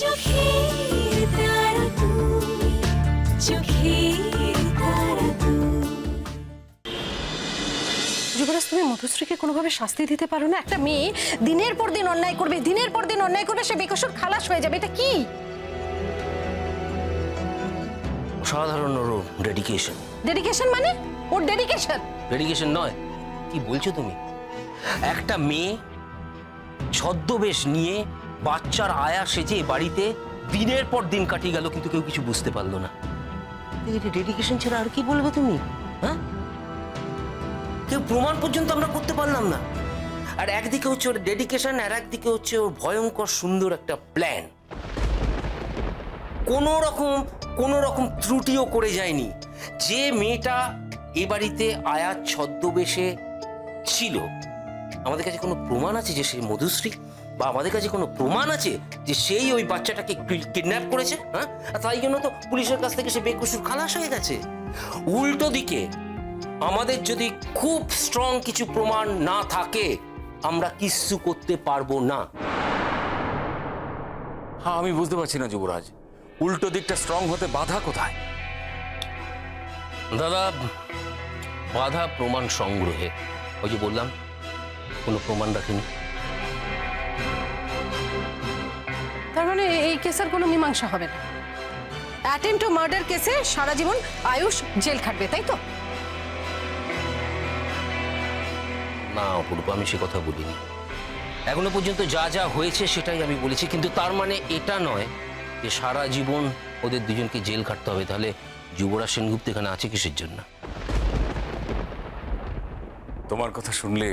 চোখের তারা তুমি, চোখের তারা তুমি। যুবরাজ, তুমি মধুশ্রীকে কোনোভাবে শাস্তি দিতে পারো না? একটা মেয়ে দিনের পর দিন অন্যায় করবে, দিনের পর দিন অন্যায় করবে, সে বেকসুর খালাস হয়ে যাবে। এটা কি? সাধারণ ওর ডেডিকেশন। ডেডিকেশন মানে? ওর ডেডিকেশন? ডেডিকেশন নয়, কি বলছো তুমি? একটা মেয়ে ছদ্মবেশ নিয়ে বাচ্চার আয়া সেজে বাড়িতে দিনের পর দিন কাটিয়ে গেল, কিন্তু কেউ কিছু বুঝতে পারলো না। এটা ডেডিকেশন ছাড়া আর কি বলবে তুমি? হ্যাঁ, কেউ প্রমাণ পর্যন্ত আমরা করতে পারলাম না। আর একদিকে হচ্ছে ওর ডেডিকেশন, আর একদিকে হচ্ছে ওর ভয়ঙ্কর সুন্দর একটা প্ল্যান। কোনো রকম ত্রুটিও করে যায়নি। যে মেয়েটা এ বাড়িতে আয়ার ছদ্মবেশে ছিল, আমাদের কাছে কোনো প্রমাণ আছে যে সে মধুশ্রী? বা আমাদের কাছে কোনো প্রমাণ আছে যে সেই ওই বাচ্চাটাকে কিডন্যাপ করেছে? হ্যাঁ, তাই জন্য তো পুলিশের কাছ থেকে সে বেকসুর খালাস হয়ে গেছে। উল্টো দিকে আমাদের যদি খুব স্ট্রং কিছু প্রমাণ না থাকে, আমরা কিচ্ছু করতে পারবো না। হ্যাঁ, আমি বুঝতে পারছি না যুবরাজ, উল্টো দিকটা স্ট্রং হতে বাধা কোথায়? দাদা, বাধা প্রমাণ সংগ্রহে। ওই যে বললাম, কোনো প্রমাণ রাখিনি। তার মানে এই কেসের কোনো মীমাংসা হবে না? অ্যাটেম্প টু মার্ডার কেসে সারা জীবন আয়ুষ জেল খাটবে, তাই তো? না অপূর্ব, আমি সে কথা বলিনি। এখনো পর্যন্ত যা যা হয়েছে সেটাই আমি বলেছি, কিন্তু তার মানে এটা নয় যে সারা জীবন ওদের দুজনকে জেল খাটতে হবে। তাহলে যুবরাজ সেনগুপ্ত এখানে আছে কিসের জন্য? তোমার কথা শুনলে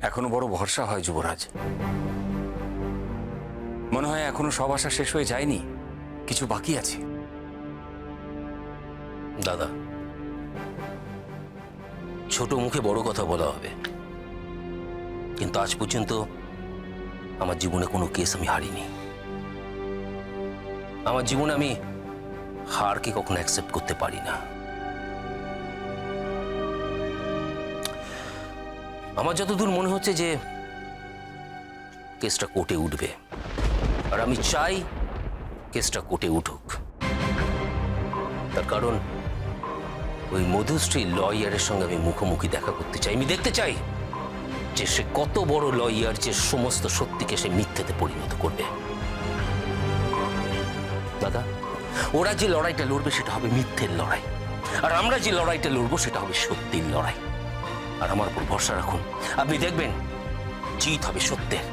এখনো বড় ভরসা হয় যুবরাজ। মনে হয় এখনো সব আশা শেষ হয়ে যায়নি, কিছু বাকি আছে। দাদা, ছোট মুখে বড় কথা বলা হবে, কিন্তু আজ পর্যন্ত আমার জীবনে কোনো কেস আমি হারিনি। আমার জীবনে আমি হারকে কখনো অ্যাকসেপ্ট করতে পারি না। আমার যতদূর মনে হচ্ছে যে কেসটা কোর্টে উঠবে, আর আমি চাই কেসটা কোর্টে উঠুক। তার কারণ ওই মধুশ্রী লয়ারের সঙ্গে আমি মুখোমুখি দেখা করতে চাই। আমি দেখতে চাই যে সে কত বড় লয়ার, যে সমস্ত সত্যিকে সে মিথ্যেতে পরিণত করবে। দাদা, ওরা যে লড়াইটা লড়বে সেটা হবে মিথ্যের লড়াই, আর আমরা যে লড়াইটা লড়বো সেটা হবে সত্যির লড়াই। আর আমার উপর ভরসা রাখুন, আপনি দেখবেন জিত হবে সত্যের,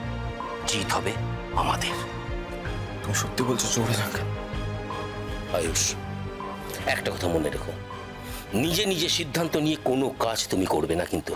জিত হবে আমাদের। তুমি সত্যি বলছো যুবরাজ আঙ্কেল? আয়ুষ, একটা কথা মনে রেখো, নিজে নিজে সিদ্ধান্ত নিয়ে কোনো কাজ তুমি করবে না, কিন্তু